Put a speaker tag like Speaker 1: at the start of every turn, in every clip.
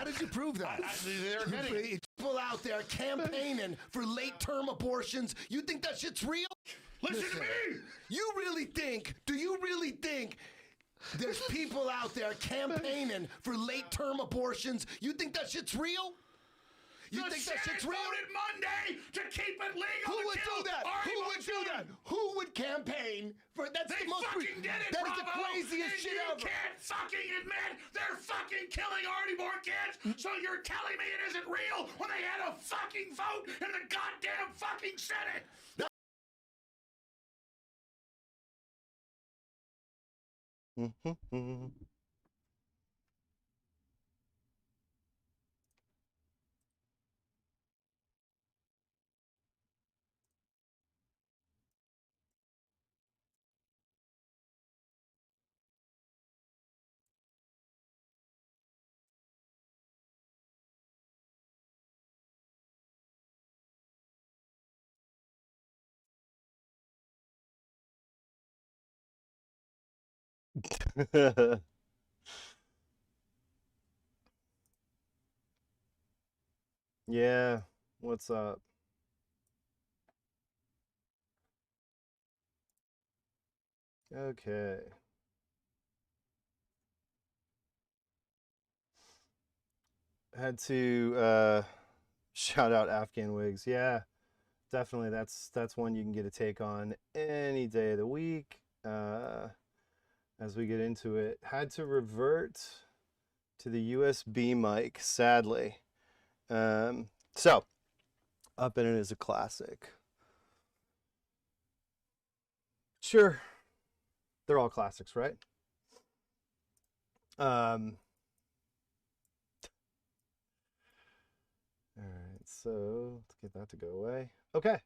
Speaker 1: did you prove that?
Speaker 2: They're admitting.
Speaker 1: People out there campaigning for late-term abortions. You think that shit's real?
Speaker 2: Listen to me.
Speaker 1: You really think? Do you really think? There's people out there campaigning for late-term abortions. You think that shit's real? You think that shit's real?
Speaker 2: Voted Monday to keep it legal.
Speaker 1: Who would do that? Who would do that? Who would campaign for? That's
Speaker 2: They
Speaker 1: the most.
Speaker 2: fucking did it,
Speaker 1: That is
Speaker 2: Bravo,
Speaker 1: the craziest
Speaker 2: and
Speaker 1: shit
Speaker 2: you
Speaker 1: ever.
Speaker 2: can't fucking admit they're fucking killing already born kids. So you're telling me it isn't real when they had a fucking vote in the goddamn fucking Senate?
Speaker 3: Yeah, what's up? Okay. Had to shout out Afghan Whigs. Yeah, definitely. That's one you can get a take on any day of the week. As we get into it, had to revert to the USB mic, sadly. So, Up in It is a classic. Sure, they're all classics, right? All right, so let's get that to go away. Okay.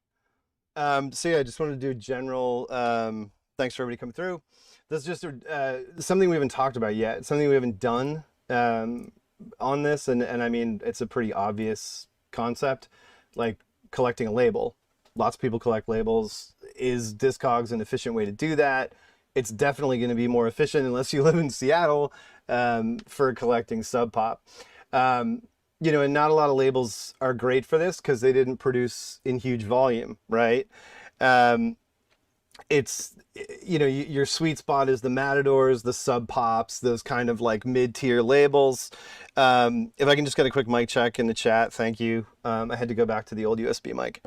Speaker 3: So yeah, I just wanted to do a general thanks for everybody coming through. This is just something we haven't talked about yet. It's something we haven't done on this, and I mean, it's a pretty obvious concept, like collecting a label. Lots of people collect labels. Is Discogs an efficient way to do that? It's definitely going to be more efficient unless you live in Seattle for collecting Sub Pop. You know, and not a lot of labels are great for this because they didn't produce in huge volume, right? It's, you know, your sweet spot is the Matadors, the Sub Pops, those kind of like mid-tier labels. If I can just get a quick mic check in the chat, thank you. I had to go back to the old USB mic.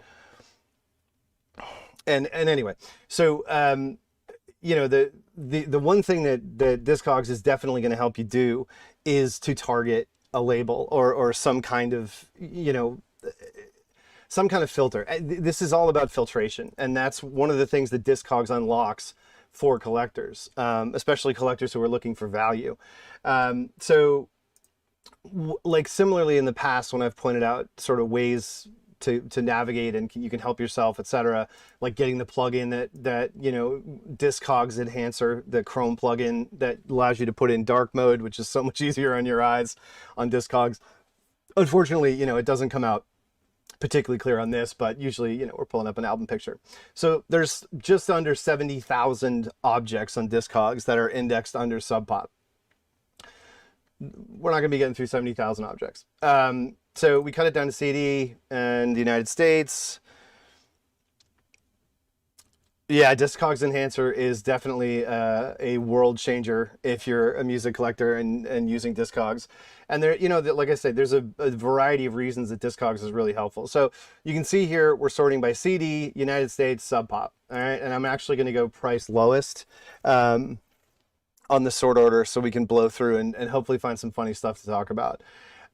Speaker 3: And anyway, so you know, the one thing that Discogs is definitely going to help you do is to target a label or some kind of, you know, some kind of filter. This is all about filtration, and that's one of the things that Discogs unlocks for collectors, especially collectors who are looking for value. So like similarly in the past, when I've pointed out sort of ways to navigate and you can help yourself, etc., like getting the plugin that you know, Discogs Enhancer, the Chrome plugin that allows you to put in dark mode, which is so much easier on your eyes on Discogs. Unfortunately, you know, it doesn't come out particularly clear on this, but usually, you know, we're pulling up an album picture. So there's just under 70,000 objects on Discogs that are indexed under Sub Pop. We're not going to be getting through 70,000 objects. So we cut it down to CD and the United States. Yeah, Discogs Enhancer is definitely a world changer if you're a music collector and using Discogs. And there, you know, like I said, there's a variety of reasons that Discogs is really helpful. So you can see here, we're sorting by CD, United States, Sub Pop. All right, and I'm actually going to go price lowest on the sort order so we can blow through and hopefully find some funny stuff to talk about.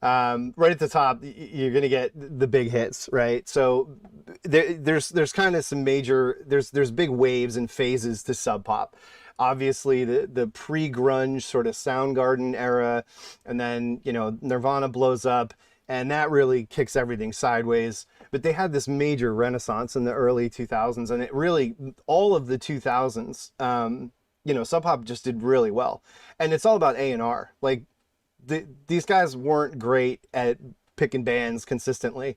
Speaker 3: Right at the top, you're going to get the big hits, right? So there's kind of some major, there's big waves and phases to Sub Pop. Obviously the pre-grunge sort of Soundgarden era, and then, you know, Nirvana blows up and that really kicks everything sideways. But they had this major renaissance in the early 2000s, and it really, all of the 2000s, you know, Sub Pop just did really well. And it's all about A&R. Like, these guys weren't great at picking bands consistently,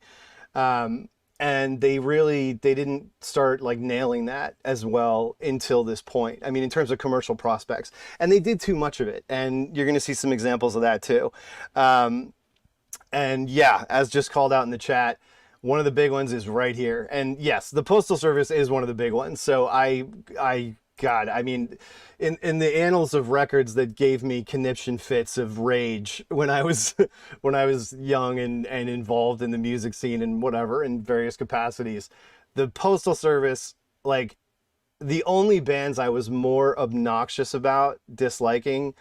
Speaker 3: and they didn't start like nailing that as well until this point. I mean, in terms of commercial prospects, and they did too much of it, and you're going to see some examples of that too. And yeah, as just called out in the chat, one of the big ones is right here. And yes, the Postal Service is one of the big ones. So God, I mean, in the annals of records that gave me conniption fits of rage when I was when I was young and involved in the music scene and whatever in various capacities, the Postal Service, like the only bands I was more obnoxious about disliking,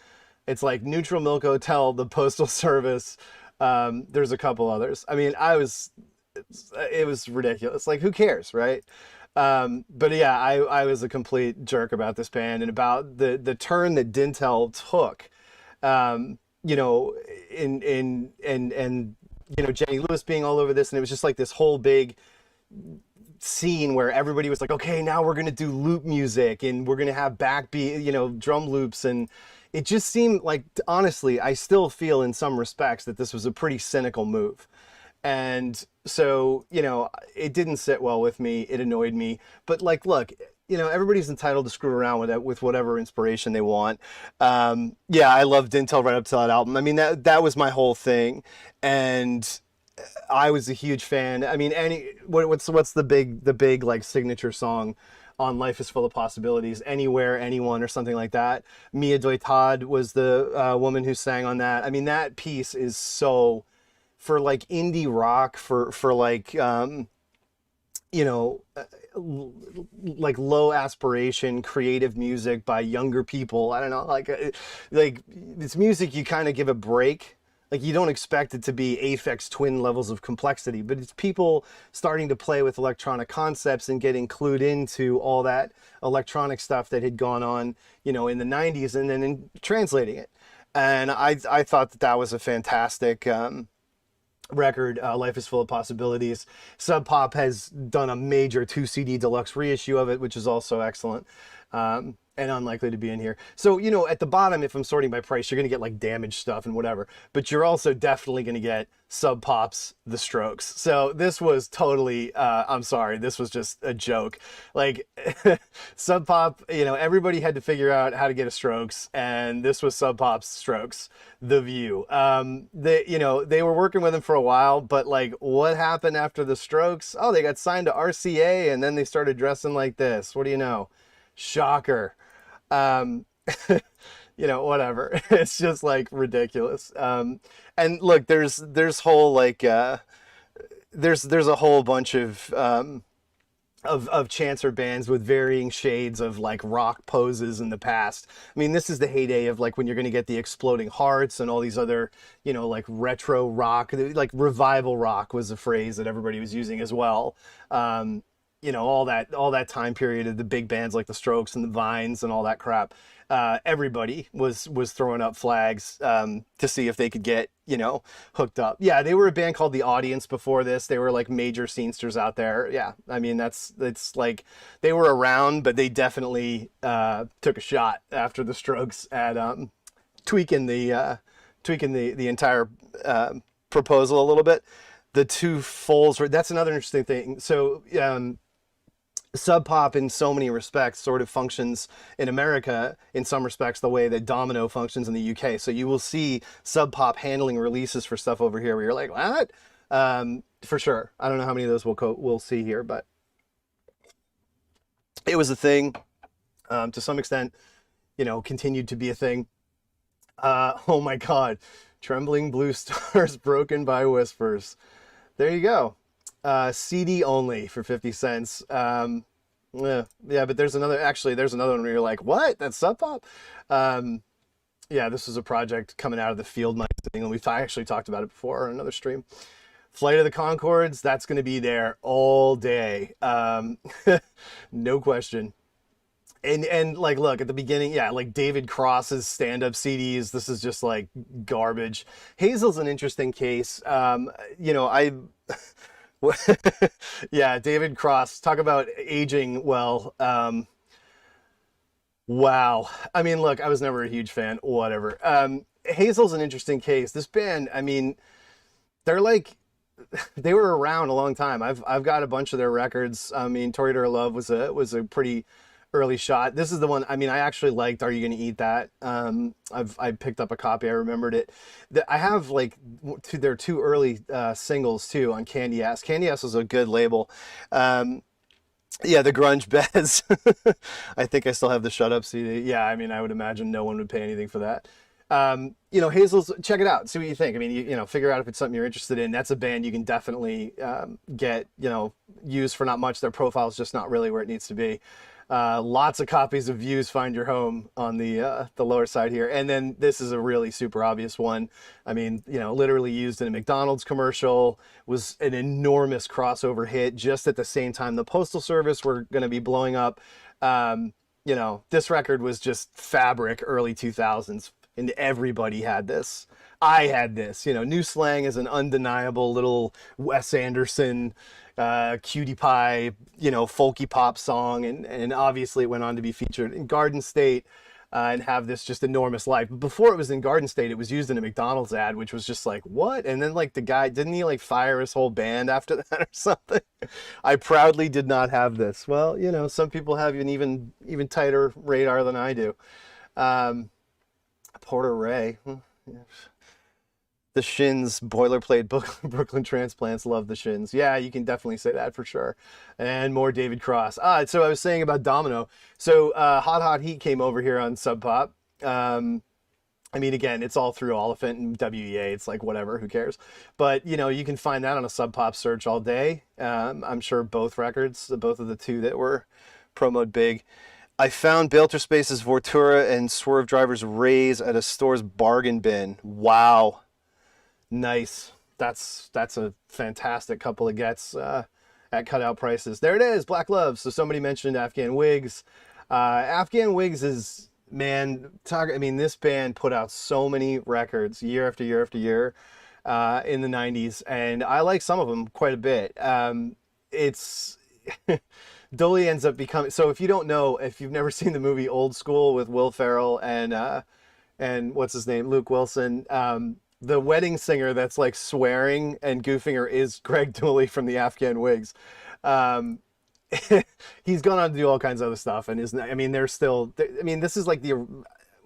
Speaker 3: it's like Neutral Milk Hotel, the Postal Service. There's a couple others. I mean, it was ridiculous. Like, who cares, right? But yeah, I was a complete jerk about this band and about the turn that Dintel took. You know, and you know, Jenny Lewis being all over this, and it was just like this whole big scene where everybody was like, okay, now we're gonna do loop music and we're gonna have backbeat, you know, drum loops, and it just seemed like, honestly, I still feel in some respects that this was a pretty cynical move. And so, you know, it didn't sit well with me. It annoyed me. But like, look, you know, everybody's entitled to screw around with it, with whatever inspiration they want. Yeah, I loved Intel right up to that album. I mean, that was my whole thing. And I was a huge fan. I mean, what's the big like signature song on Life is Full of Possibilities? Anywhere, Anyone, or something like that. Mia Doitad was the woman who sang on that. I mean, that piece is so, for like indie rock, for like you know, like low aspiration creative music by younger people. I don't know, like it's music you kind of give a break. Like, you don't expect it to be Aphex Twin levels of complexity, but it's people starting to play with electronic concepts and getting clued into all that electronic stuff that had gone on, you know, in the 90s, and then translating it. And I thought that was a fantastic record. Life is Full of Possibilities. Sub Pop has done a major 2 CD deluxe reissue of it, which is also excellent. And unlikely to be in here. So, you know, at the bottom, if I'm sorting by price, you're going to get like Damaged stuff and whatever, but you're also definitely going to get Sub Pop's The Strokes. So this was totally, I'm sorry, this was just a joke. Like, Sub Pop, you know, everybody had to figure out how to get a Strokes, and this was Sub Pop's Strokes, The View. You know, they were working with him for a while, but like, what happened after the Strokes? Oh, they got signed to RCA, and then they started dressing like this. What do you know? Shocker. You know, whatever. It's just like ridiculous. And look, there's whole like there's a whole bunch of chancer bands with varying shades of like rock poses in the past. I mean, this is the heyday of like when you're going to get the Exploding Hearts and all these other, you know, like retro rock, like revival rock was a phrase that everybody was using as well. You know, all that time period of the big bands like the Strokes and the Vines and all that crap. Everybody was throwing up flags to see if they could get, you know, hooked up. Yeah, they were a band called The Audience before this. They were like major scenesters out there. Yeah, I mean, it's like they were around, but they definitely took a shot after the Strokes at tweaking the entire proposal a little bit. The two Foals were, that's another interesting thing. So Sub Pop in so many respects sort of functions in America in some respects the way that Domino functions in the UK. So you will see Sub Pop handling releases for stuff over here where you're like, what? For sure. I don't know how many of those we'll see here, but it was a thing. To some extent, you know, continued to be a thing. Oh my God. Trembling Blue Stars, Broken by Whispers. There you go. CD only for 50 cents. Yeah, but there's another one where you're like, what? That's Sub Pop? Yeah, this was a project coming out of the Field Mice thing, and we've actually talked about it before on another stream. Flight of the Conchords, that's going to be there all day. No question. And like, look, at the beginning, yeah, like David Cross's stand-up CDs, this is just like garbage. Hazel's an interesting case. You know, yeah, David Cross, talk about aging well. Wow. I mean, look, I was never a huge fan, whatever. Hazel's an interesting case. This band, I mean, they're like, they were around a long time. I've got a bunch of their records. I mean, Toreador Love was a pretty early shot. This is the one. I mean, I actually liked "Are You Gonna Eat That?" I picked up a copy. I remembered it. I have like their two early singles too on Candy Ass. Candy Ass was a good label. Yeah, the grunge Bez. I think I still have the Shut Up CD. Yeah, I mean, I would imagine no one would pay anything for that. Hazel's, check it out, see what you think. I mean, figure out if it's something you're interested in. That's a band you can definitely get, used for not much. Their profile's just not really where it needs to be. Lots of copies of Views Find Your Home on the lower side here. And then this is a really super obvious one. I mean, literally used in a McDonald's commercial, was an enormous crossover hit just at the same time the Postal Service were going to be blowing up. This record was just fabric early 2000s. And everybody had this. I had this. New Slang is an undeniable little Wes Anderson, cutie pie, folky pop song, and obviously it went on to be featured in Garden State and have this just enormous life. But before it was in Garden State, it was used in a McDonald's ad, which was just like, what? And then like the guy, didn't he like fire his whole band after that or something? I proudly did not have this. Well, some people have an even tighter radar than I do. Porter Ray. The Shins, boilerplate Brooklyn Transplants, love the Shins. Yeah, you can definitely say that for sure. And more David Cross. So I was saying about Domino. So Hot Hot Heat came over here on Sub Pop. I mean, again, it's all through Oliphant and WEA. It's like, whatever, who cares? But, you can find that on a Sub Pop search all day. I'm sure both records, both of the two that were promoted big. I found Balter Space's Vortura and Swerve Driver's Raise at a store's bargain bin. Wow. Nice. That's a fantastic couple of gets at cutout prices. There it is, Black Love. So somebody mentioned Afghan Whigs. Afghan Whigs is, this band put out so many records year after year after year in the 90s, and I like some of them quite a bit. It's... Dolly ends up becoming, so if you don't know, if you've never seen the movie Old School with Will Ferrell and what's his name, Luke Wilson, the wedding singer that's like swearing and goofing her is Greg Dooley from the Afghan Whigs. He's gone on to do all kinds of other stuff, and this is like you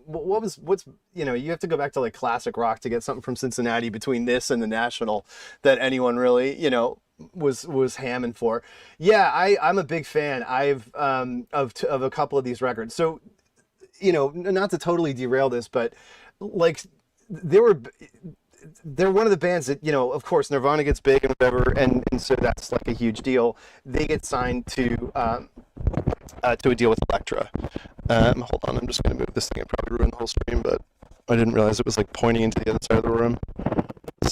Speaker 3: have to go back to like classic rock to get something from Cincinnati between this and the National that anyone really, was hamming for. Yeah, I'm a big fan. I've of a couple of these records. So, not to totally derail this, but like they're one of the bands that, of course Nirvana gets big and whatever, and so that's like a huge deal. They get signed to a deal with Elektra. Hold on, I'm just going to move this thing. I probably ruined the whole stream, but I didn't realize it was like pointing into the other side of the room.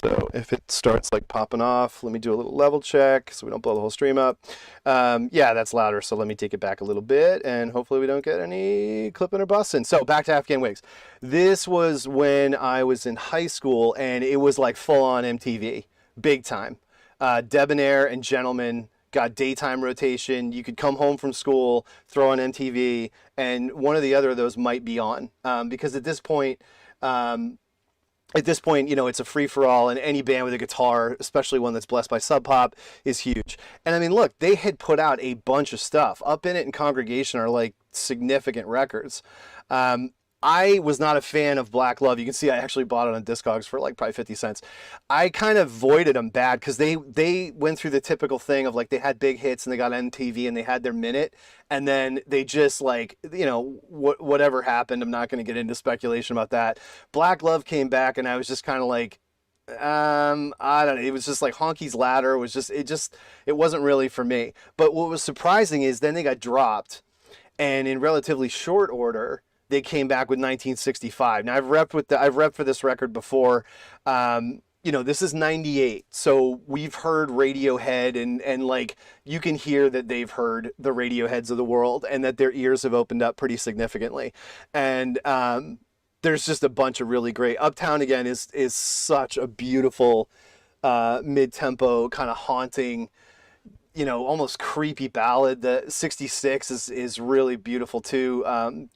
Speaker 3: So if it starts like popping off, let me do a little level check so we don't blow the whole stream up. Yeah, that's louder. So let me take it back a little bit, and hopefully we don't get any clipping or busting. So back to Afghan Whigs. This was when I was in high school, and it was like full on MTV, big time. Debonair and Gentleman got daytime rotation. You could come home from school, throw on MTV, and one or the other of those might be on, because at this point, it's a free-for-all, and any band with a guitar, especially one that's blessed by Sub Pop, is huge. And I mean, look, they had put out a bunch of stuff. Up in It and Congregation are like significant records. I was not a fan of Black Love. You can see I actually bought it on Discogs for like probably 50 cents. I kind of voided them bad because they went through the typical thing of like they had big hits and they got MTV and they had their minute, and then they just like, whatever happened, I'm not going to get into speculation about that. Black Love came back and I was just kind of like, I don't know. It was just like Honky's Ladder it wasn't really for me. But what was surprising is then they got dropped, and in relatively short order, they came back with 1965. Now I've repped for this record before. This is 98. So we've heard Radiohead and like you can hear that they've heard the Radioheads of the world and that their ears have opened up pretty significantly. And there's just a bunch of really great. Uptown Again is such a beautiful mid-tempo kind of haunting, almost creepy ballad. The 66 is really beautiful too.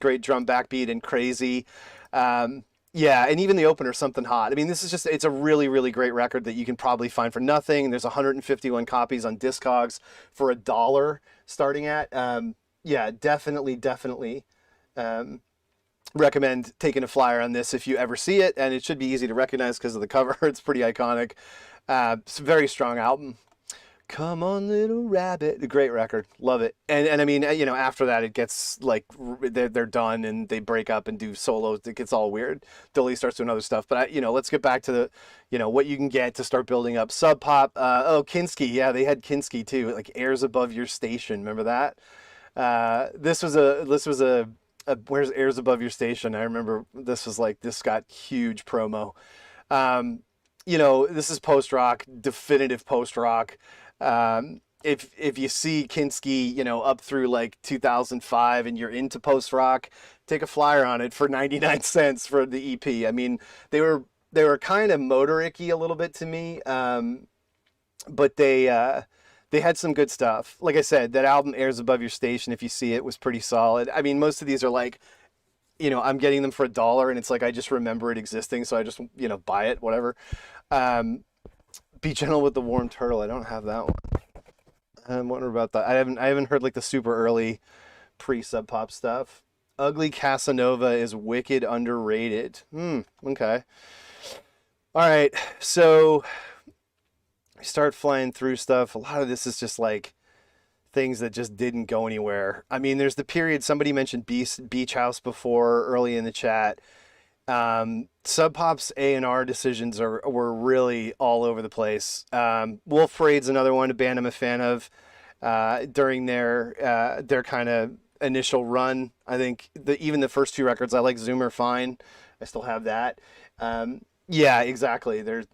Speaker 3: Great drum backbeat and crazy. Yeah, and even the opener, Something Hot. I mean, it's a really, really great record that you can probably find for nothing. There's 151 copies on Discogs for $1 starting at. yeah, definitely recommend taking a flyer on this if you ever see it, and it should be easy to recognize because of the cover. It's pretty iconic. It's a very strong album. Come on, little rabbit. A great record. Love it. And I mean, you know, after that, it gets like they're done and they break up and do solos. It gets all weird. Dolly starts doing other stuff. But, you know, let's get back to the, you know, what you can get to start building up. Sub Pop. Kinski. Yeah, they had Kinski too. Like Airs Above Your Station. Remember that? This was a Where's Airs Above Your Station? I remember this got huge promo. You know, this is post rock, definitive post rock. If you see Kinski, you know, up through like 2005 and you're into post rock, take a flyer on it for 99 cents for the EP. I mean, they were kind of motoricky a little bit to me, but they had some good stuff. Like I said, that album Airs Above Your Station, if you see it, was pretty solid. I mean, most of these are like, you know, I'm getting them for $1 and it's like I just remember it existing, so I just, you know, buy it, whatever. Be Gentle with the Warm Turtle. I don't have that one. I'm wondering about that. I haven't heard like the super early pre-Sub Pop stuff. Ugly Casanova is wicked underrated. Okay. All right. So I start flying through stuff. A lot of this is just like things that just didn't go anywhere. I mean, there's the period, somebody mentioned Beach House before early in the chat. Sub Pop's A&R decisions were really all over the place. Wolf Parade's another one, a band I'm a fan of, during their kind of initial run. I think even the first two records, I like Zoomer fine. I still have that. Yeah, exactly. There's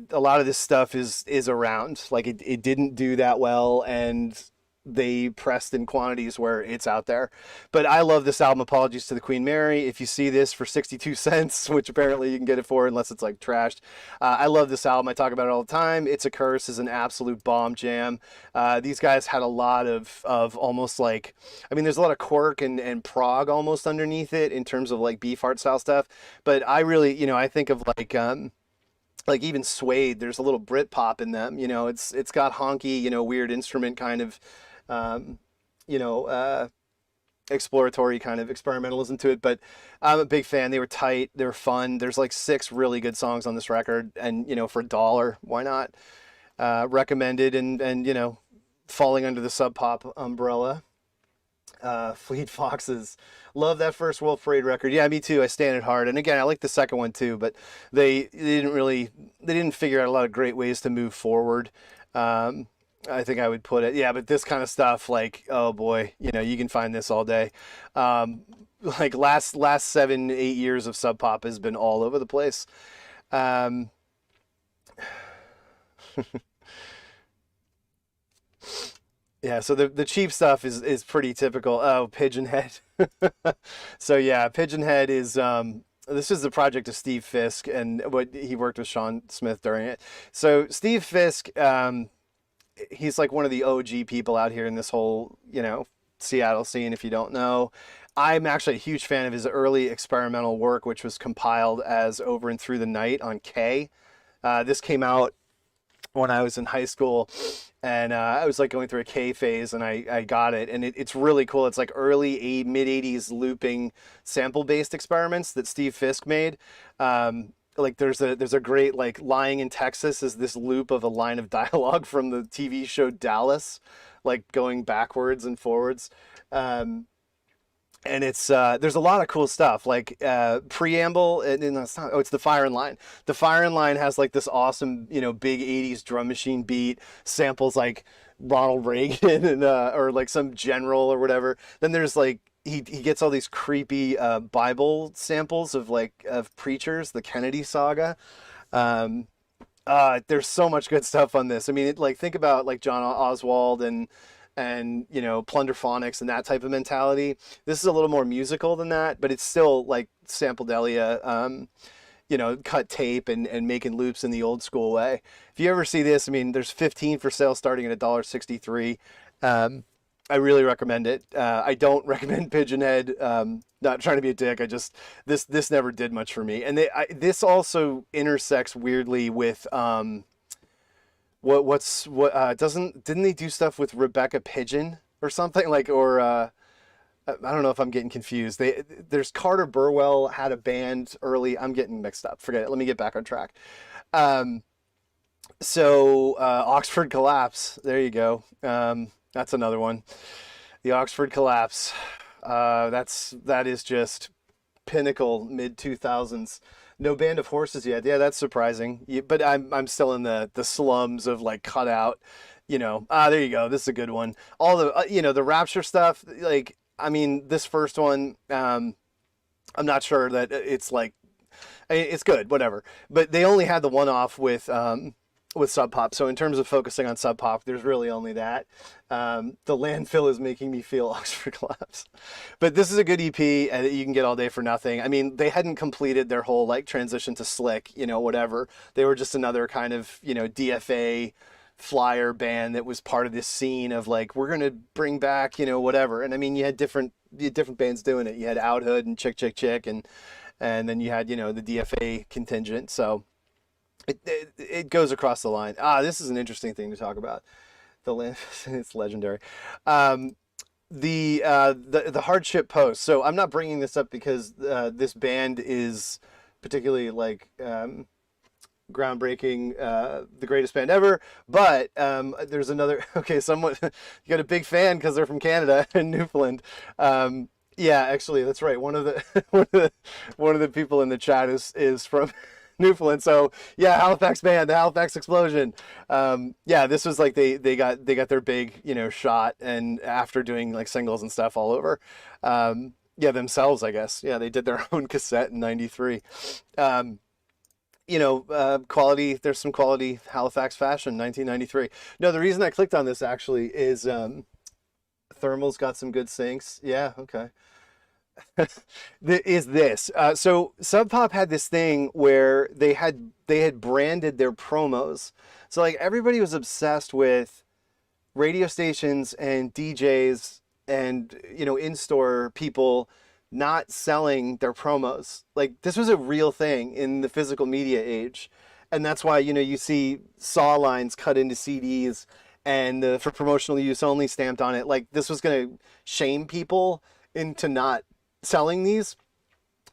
Speaker 3: a lot of this stuff is around. Like it didn't do that well, and they pressed in quantities where it's out there. But I love this album, Apologies to the Queen Mary. If you see this for 62 cents, which apparently you can get it for unless it's like trashed, I love this album. I talk about it all the time. It's a Curse is an absolute bomb jam. These guys had a lot of almost like, I mean, there's a lot of quirk and prog almost underneath it in terms of like Beefheart style stuff. But I really, you know, I think of like even Suede, there's a little Brit pop in them, you know, it's got honky, you know, weird instrument kind of, you know, exploratory kind of experimentalism to it, but I'm a big fan. They were tight. They were fun. There's like 6 really good songs on this record, and, you know, for $1, why not? Recommended and, you know, falling under the Sub Pop umbrella. Fleet Foxes. Love that first Wolf Parade record. Yeah, me too. I stand it hard. And again, I like the second one too, but they didn't figure out a lot of great ways to move forward. I think I would put it. Yeah, but this kind of stuff, like, oh boy, you know, you can find this all day. Like last 7-8 years of Sub Pop has been all over the place. Yeah, so the cheap stuff is pretty typical. Oh, Pigeon Head. So yeah, Pigeon Head is this is the project of Steve Fisk, and what he worked with Sean Smith during it. So Steve Fisk, he's like one of the OG people out here in this whole, you know, Seattle scene, if you don't know. I'm actually a huge fan of his early experimental work, which was compiled as Over and Through the Night on K. This came out when I was in high school, and I was like going through a K phase, and I got it, and it's really cool. It's like early mid-80s looping sample-based experiments that Steve Fisk made. Like there's a great, like, Lying in Texas is this loop of a line of dialogue from the TV show Dallas, like going backwards and forwards. And it's there's a lot of cool stuff, like Preamble, and it's not, it's The Fire in Line. The Fire in Line has like this awesome, you know, big 80s drum machine beat, samples like Ronald Reagan and or like some general or whatever. Then there's like he gets all these creepy Bible samples of preachers, the Kennedy saga. There's so much good stuff on this. I mean, like, think about like John Oswald and you know, Plunderphonics and that type of mentality. This is a little more musical than that, but it's still like sampledelia, you know, cut tape and making loops in the old school way. If you ever see this, I mean, there's 15 for sale starting at $1.63. I really recommend it. I don't recommend Pigeon Head. Not trying to be a dick. This never did much for me. And this also intersects weirdly with didn't they do stuff with Rebecca Pigeon or something, like, or I don't know if I'm getting confused. There's Carter Burwell had a band early. I'm getting mixed up. Forget it. Let me get back on track. So Oxford Collapse. There you go. That's another one. The Oxford Collapse. That is just pinnacle mid 2000s. No Band of Horses yet. Yeah, that's surprising. But I'm still in the slums of like Cutout. There you go. This is a good one. All the the Rapture stuff. Like, I mean, this first one. I'm not sure that it's like. It's good, whatever. But they only had the one off with Sub Pop. So in terms of focusing on Sub Pop, there's really only that. The Landfill is making me feel Oxford Collapse. But this is a good EP that you can get all day for nothing. I mean, they hadn't completed their whole like transition to Slick, whatever. They were just another kind of, DFA flyer band that was part of this scene of like, we're going to bring back, whatever. And I mean, you had different bands doing it. You had Out Hood and Chick Chick Chick and then you had, the DFA contingent. So it goes across the line. This is an interesting thing to talk about. The land, it's legendary. The Hardship Post. So I'm not bringing this up because this band is particularly like groundbreaking, the greatest band ever. But there's another. Okay, someone you got a big fan because they're from Canada and Newfoundland. Yeah, actually, that's right. One of the people in the chat is from Newfoundland. So yeah, Halifax band, the Halifax Explosion. Yeah, this was like they got their big shot, and after doing like singles and stuff all over. Yeah, themselves, I guess. Yeah, they did their own cassette in '93. Quality. There's some quality Halifax fashion, 1993. No, the reason I clicked on this actually is Thermal's got some good syncs. Yeah, okay. Is this so Sub Pop had this thing where they had branded their promos, so like everybody was obsessed with radio stations and DJs and in-store people not selling their promos. Like, this was a real thing in the physical media age, and that's why you see saw lines cut into CDs and for promotional use only stamped on it. Like, this was going to shame people into not selling these,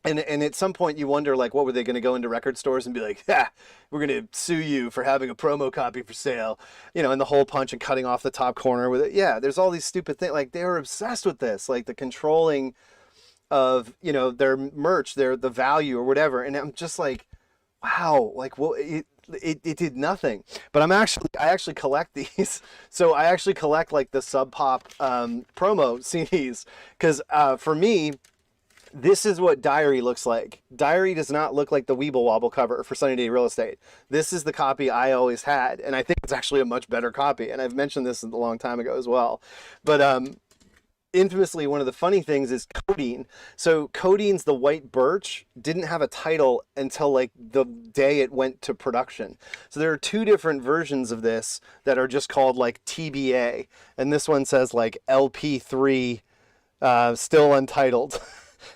Speaker 3: and at some point you wonder, like, what were they going to go into record stores and be like, we're going to sue you for having a promo copy for sale, and the hole punch and cutting off the top corner with it. Yeah, there's all these stupid things. Like, they were obsessed with this, like the controlling of their merch, the value or whatever. And I'm just like, wow, like, well, it did nothing. But I actually collect these. So I actually collect like the Sub Pop promo CDs, because for me, this is what Diary looks like. Diary does not look like the Weeble Wobble cover for Sunny Day Real Estate. This is the copy I always had, and I think it's actually a much better copy. And I've mentioned this a long time ago as well. But infamously, one of the funny things is Codeine. So Codeine's The White Birch didn't have a title until like the day it went to production. So there are two different versions of this that are just called like TBA, and this one says like LP3 still untitled.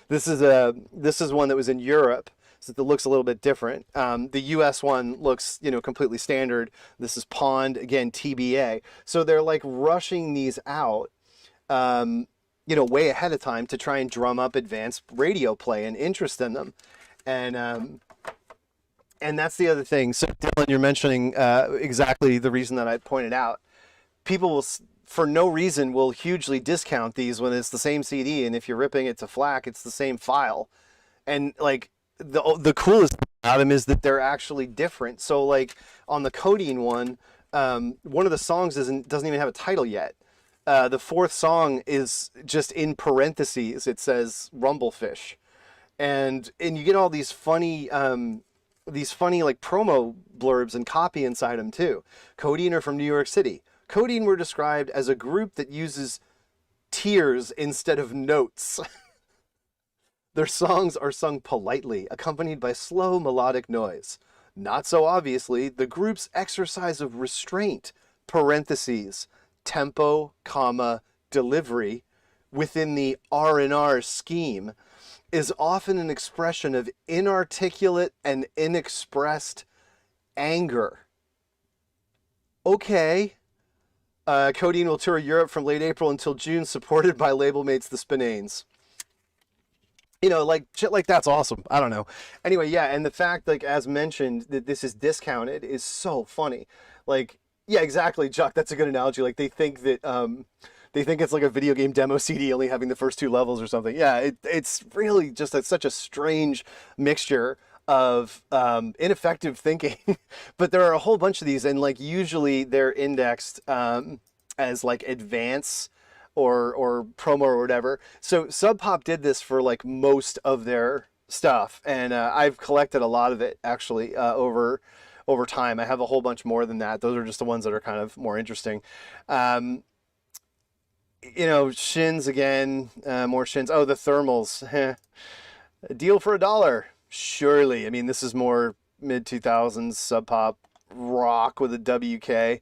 Speaker 3: This is one that was in Europe, so it looks a little bit different. The US one looks completely standard. This is Pond, again TBA. So they're like rushing these out way ahead of time to try and drum up advanced radio play and interest in them. And that's the other thing. So Dylan, you're mentioning exactly the reason that I pointed out. People will, for no reason, will hugely discount these when it's the same CD, and if you're ripping it to FLAC, it's the same file. And like the coolest thing about them is that they're actually different. So like on the Codeine one of the songs doesn't even have a title yet. The fourth song is just in parentheses. It says Rumblefish, and you get all these funny like promo blurbs and copy inside them too. Codeine are from New York City. Codeine were described as a group that uses tears instead of notes. Their songs are sung politely, accompanied by slow melodic noise. Not so obviously, the group's exercise of restraint, parentheses, tempo, comma, delivery, within the R&R scheme, is often an expression of inarticulate and inexpressed anger. Okay. Codeine will tour Europe from late April until June, supported by label mates the Spinanes. You know, like shit like that's awesome. I don't know. Anyway, yeah, and the fact, like as mentioned, that this is discounted is so funny. Like, yeah, exactly, Chuck. That's a good analogy. Like they think that they think it's like a video game demo CD only having the first 2 levels or something. Yeah, it's really just such a strange mixture of ineffective thinking. But there are a whole bunch of these, and like usually they're indexed as like advance or promo or whatever. So Sub Pop did this for like most of their stuff, and I've collected a lot of it actually over time. I have a whole bunch more than that. Those are just the ones that are kind of more interesting. You know, Shins again, more Shins. Oh, the Thermals. A deal for $1. Surely. I mean, this is more mid 2000s Sub Pop rock with a WK.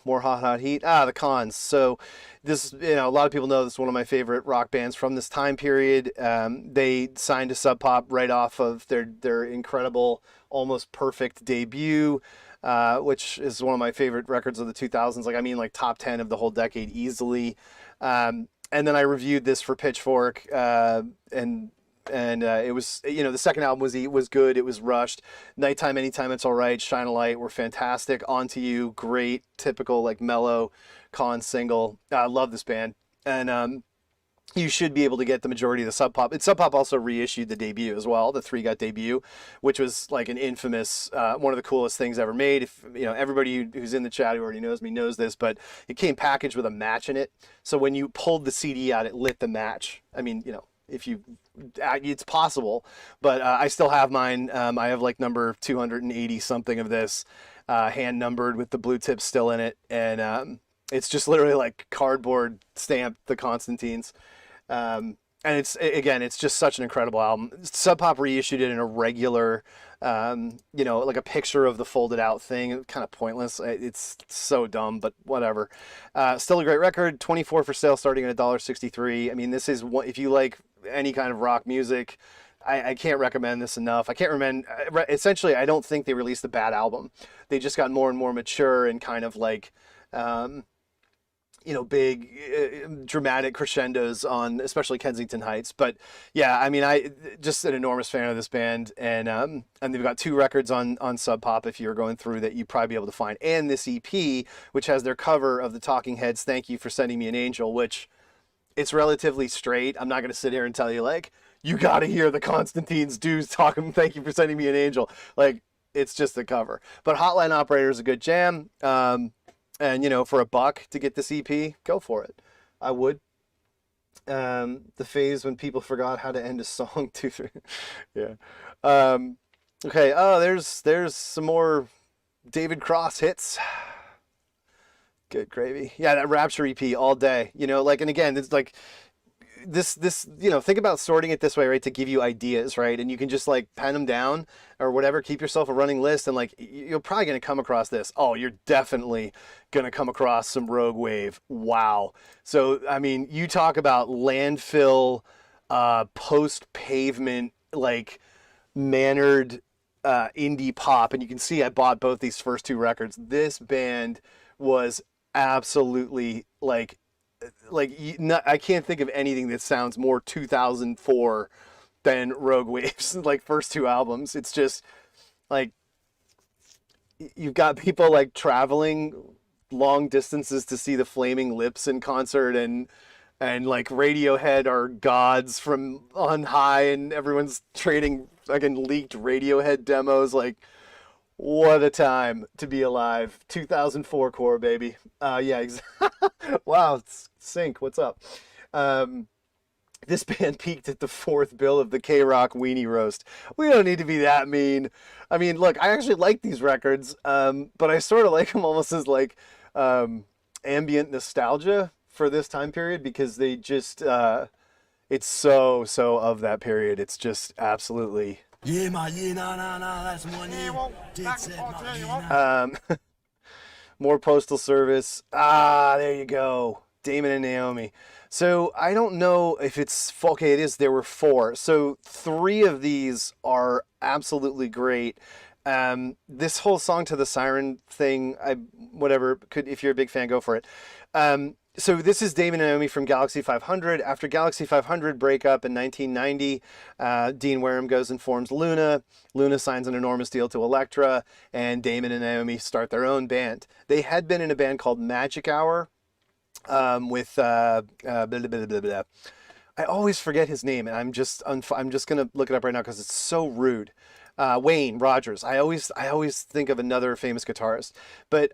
Speaker 3: More Hot Heat. The Cons. So this, you know, a lot of people know this is one of my favorite rock bands from this time period. They signed to Sub Pop right off of their incredible, almost perfect debut, which is one of my favorite records of the 2000s. Like, I mean, like top 10 of the whole decade easily. And then I reviewed this for Pitchfork, and it was, you know, the second album was good. It was rushed. Nighttime, Anytime It's Alright, Shine a Light were fantastic. On to You, great, typical like mellow Con single. I love this band, and you should be able to get the majority of the Sub Pop. And Sub Pop also reissued the debut as well, the 3 Gut debut, which was like an infamous, one of the coolest things ever made. If you know, everybody who's in the chat who already knows me knows this, but it came packaged with a match in it. So when you pulled the CD out, it lit the match. I mean, you know, if you, it's possible, but I still have mine. I have like number 280 something of this, hand numbered with the blue tips still in it, and it's just literally like cardboard stamped the Constantines. And it's just such an incredible album. Sub Pop reissued it in a regular, you know, like a picture of the folded out thing. Kind of pointless. It's so dumb, but whatever. Still a great record. 24 for sale, starting at $1.63. I mean, this is what, if you like any kind of rock music, I can't recommend this enough. I can't recommend. Essentially, I don't think they released a bad album. They just got more and more mature and kind of like, you know, big dramatic crescendos on especially Kensington Heights. But yeah, I mean, I just an enormous fan of this band, and they've got 2 records on Sub Pop if you're going through that, you probably be able to find, and this EP, which has their cover of the Talking Heads' Thank You for Sending Me an Angel, which it's relatively straight. I'm not going to sit here and tell you like, you got to hear the Constantines dudes talking Thank You for Sending Me an Angel. Like, it's just the cover. But Hotline Operator is a good jam. And, you know, for $1 to get this EP, go for it. I would. The phase when people forgot how to end a song, 2, 3. Yeah. Okay. Oh, there's some more David Cross hits. Good gravy. Yeah, that Rapture EP all day. You know, like, and again, it's like this, you know, think about sorting it this way, right? To give you ideas, right? And you can just like pen them down or whatever, keep yourself a running list, and like, you're probably going to come across this. Oh, you're definitely going to come across some Rogue Wave. Wow. So, I mean, you talk about landfill, post-pavement, like mannered, indie pop. And you can see I bought both these first 2 records. This band was absolutely like I can't think of anything that sounds more 2004 than Rogue Wave's like first 2 albums. It's just like you've got people like traveling long distances to see the Flaming Lips in concert, and like Radiohead are gods from on high, and everyone's trading fucking leaked Radiohead demos. Like, what a time to be alive. 2004 core, baby. Yeah, wow, it's Sync, what's up? This band peaked at the 4th bill of the K-Rock Weenie Roast. We don't need to be that mean. I mean, look, I actually like these records, but I sort of like them almost as like ambient nostalgia for this time period, because they just, it's so of that period. It's just absolutely...
Speaker 4: Yeah, man, yeah, nah, that's one yeah.
Speaker 3: More Postal Service. There you go. Damon and Naomi. So I don't know if it's okay. It is. There were 4. So 3 of these are absolutely great. This whole Song to the Siren thing, if you're a big fan, go for it. So this is Damon and Naomi from Galaxy 500. After Galaxy 500 breakup in 1990, Dean Wareham goes and forms Luna. Luna signs an enormous deal to Elektra, and Damon and Naomi start their own band. They had been in a band called Magic Hour with blah, blah, blah, blah, blah. I always forget his name, and I'm just gonna look it up right now because it's so rude. Wayne Rogers. I always think of another famous guitarist, but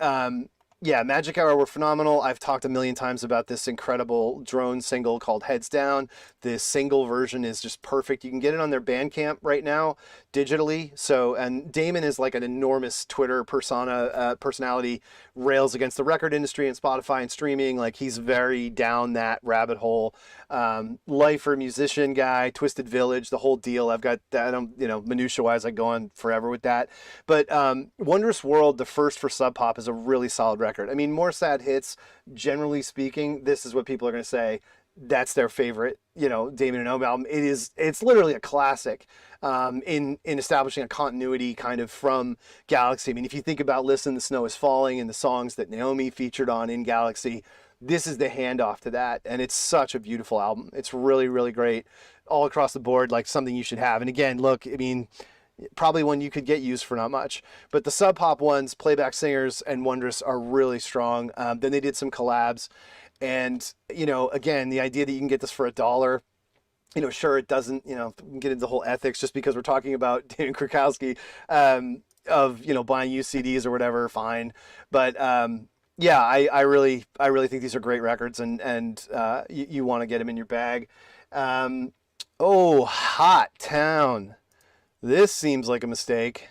Speaker 3: yeah, Magic Hour were phenomenal. I've talked a million times about this incredible drone single called Heads Down. The single version is just perfect. You can get it on their Bandcamp right now digitally. So, and Damon is like an enormous Twitter personality, rails against the record industry and Spotify and streaming. Like, he's very down that rabbit hole. Lifer, musician guy, Twisted Village, the whole deal. I've got that, minutia wise, I go on forever with that. But Wondrous World, the first for Sub Pop, is a really solid record. I mean, More Sad Hits, generally speaking, this is what people are going to say. That's their favorite, Damon and Naomi album. It's literally a classic in establishing a continuity kind of from Galaxy. I mean, if you think about Listen, the Snow is Falling and the songs that Naomi featured on in Galaxy, this is the handoff to that. And it's such a beautiful album. It's really, really great all across the board, like something you should have. And again, look, I mean, probably one you could get used for not much. But the Sub Pop ones, Playback Singers and Wondrous, are really strong. Then they did some collabs. And, again, the idea that you can get this for $1, sure, it doesn't, get into the whole ethics just because we're talking about Dan Krakowski of, buying used CDs or whatever, fine. But, yeah, I really think these are great records, and you want to get them in your bag. Hot Town. This seems like a mistake.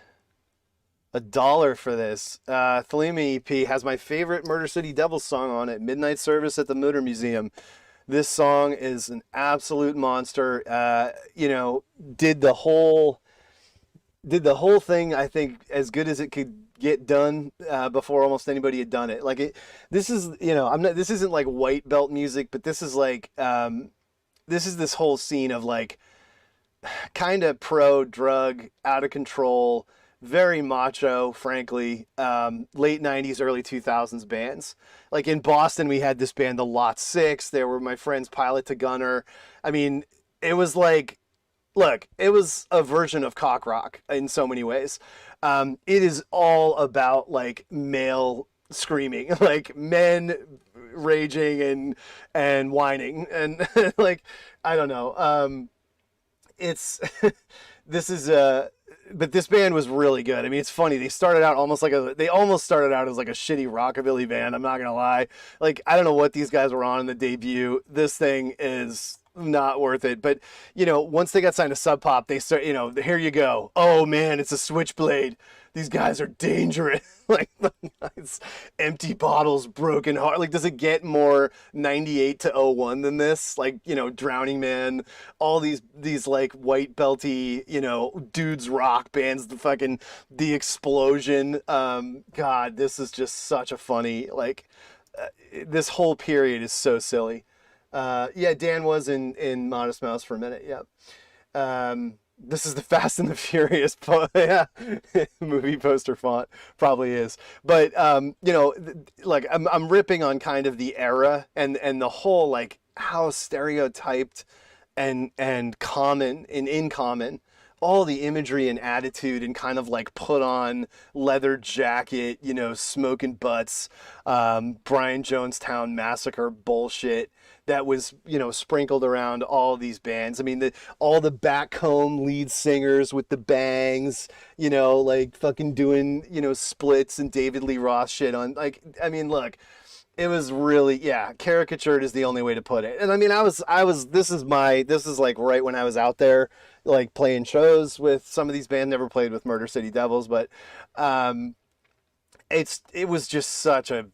Speaker 3: $1 for this. Thelema EP has my favorite Murder City Devils song on it, Midnight Service at the Motor Museum. This song is an absolute monster. Did the whole thing, I think, as good as it could get done before almost anybody had done it. Like, this isn't like white belt music, but this is like this is this whole scene of like kind of pro drug, out of control, very macho, frankly, late 90s, early 2000s bands. Like in Boston, we had this band, the Lot 6. There were my friends Pilot to Gunner. I mean, it was like, look, it was a version of cock rock in so many ways. It is all about like male screaming, like men raging and whining. And like, I don't know. It's, but this band was really good. I mean, it's funny. They almost started out as like a shitty rockabilly band. I'm not going to lie. Like, I don't know what these guys were on in the debut. This thing is not worth it. But, once they got signed to Sub Pop, they start, here you go. Oh man, it's a Switchblade. These guys are dangerous. Like, it's empty bottles, broken heart. Like, does it get more 98 to 01 than this? Like, Drowning Man, all these like white belty, dudes rock bands, the Explosion. God, this is just such a funny, like, this whole period is so silly. Yeah, Dan was in Modest Mouse for a minute. Yeah. This is the Fast and the Furious movie poster font, probably is. But like I'm ripping on kind of the era and the whole like how stereotyped and common and in common all the imagery and attitude and kind of like put on leather jacket, smoking butts, Brian Jonestown Massacre bullshit that was, sprinkled around all these bands. I mean, all the back home lead singers with the bangs, like fucking doing, splits and David Lee Roth shit on, like, I mean, look, it was really, yeah, caricatured is the only way to put it. And I mean, this is like right when I was out there, like playing shows with some of these bands. Never played with Murder City Devils, but it was just such a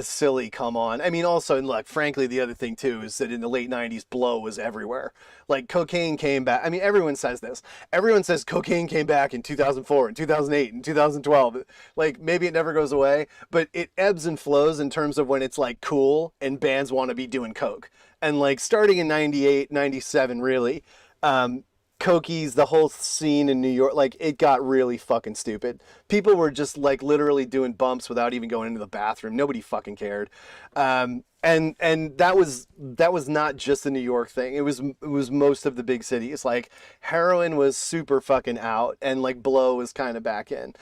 Speaker 3: silly come on. I mean, also, and look, frankly, the other thing too is that in the late 90s, blow was everywhere. Like, cocaine came back. I mean, everyone says this. Everyone says cocaine came back in 2004 and 2008 and 2012. Like, maybe it never goes away, but it ebbs and flows in terms of when it's like cool and bands want to be doing coke. And like starting in 98, 97, really, Cokies, the whole scene in New York, like it got really fucking stupid. People were just like literally doing bumps without even going into the bathroom. Nobody fucking cared. And that was not just a New York thing. It was most of the big cities. Like heroin was super fucking out, and like blow was kind of back in.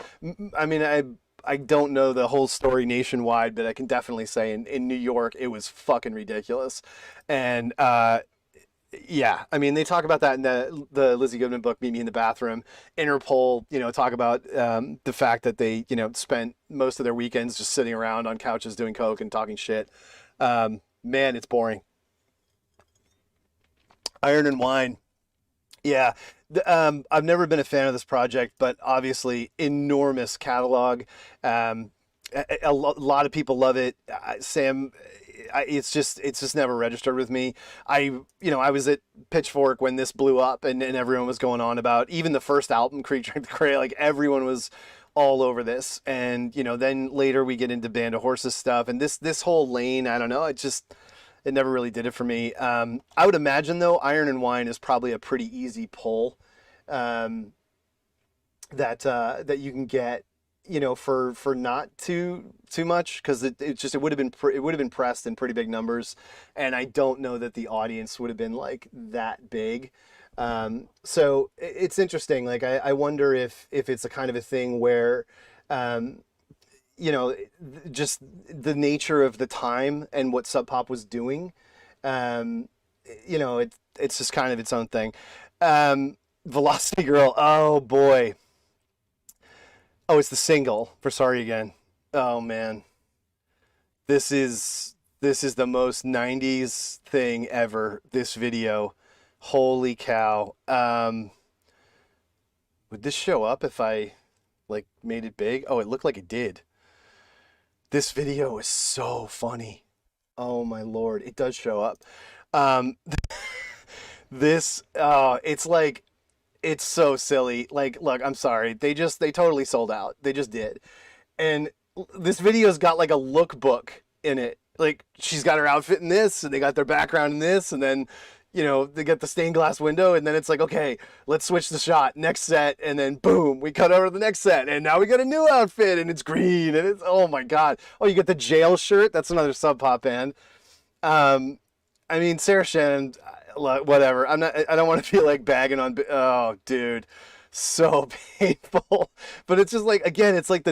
Speaker 3: I mean, I don't know the whole story nationwide, but I can definitely say in New York it was fucking ridiculous. And yeah, I mean, they talk about that in the Lizzie Goodman book, Meet Me in the Bathroom. Interpol, talk about the fact that they, spent most of their weekends just sitting around on couches doing coke and talking shit. Man, it's boring. Iron and Wine. Yeah, I've never been a fan of this project, but obviously enormous catalog. A lot of people love it. Sam... it's just never registered with me. I was at Pitchfork when this blew up and everyone was going on about even the first album, Creature of the Cray, like everyone was all over this. And, then later we get into Band of Horses stuff and this whole lane, I don't know, it never really did it for me. I would imagine though, Iron and Wine is probably a pretty easy pull, that you can get, for not too much, because it would have been pressed in pretty big numbers, and I don't know that the audience would have been like that big. So it's interesting. Like I wonder if it's a kind of a thing where, just the nature of the time and what Sub Pop was doing, it's just kind of its own thing. Velocity Girl. Oh boy. Oh, it's the single for Sorry Again. Oh man. This is the most 90s thing ever, this video. Holy cow. Would this show up if I like made it big? Oh, it looked like it did. This video is so funny. Oh my Lord, it does show up. It's like, it's so silly. Like, look, I'm sorry. They totally sold out. They just did. And this video's got like a lookbook in it. Like she's got her outfit in this and they got their background in this. And then, they get the stained glass window and then it's like, okay, let's switch the shot. Next set. And then boom, we cut over to the next set. And now we got a new outfit and it's green. And it's, oh my God. Oh, you get the Jail shirt. That's another Sub Pop band. I mean, Sarah Shannon, whatever. I don't want to feel like bagging on. Oh, dude, so painful. But it's just like, again, it's like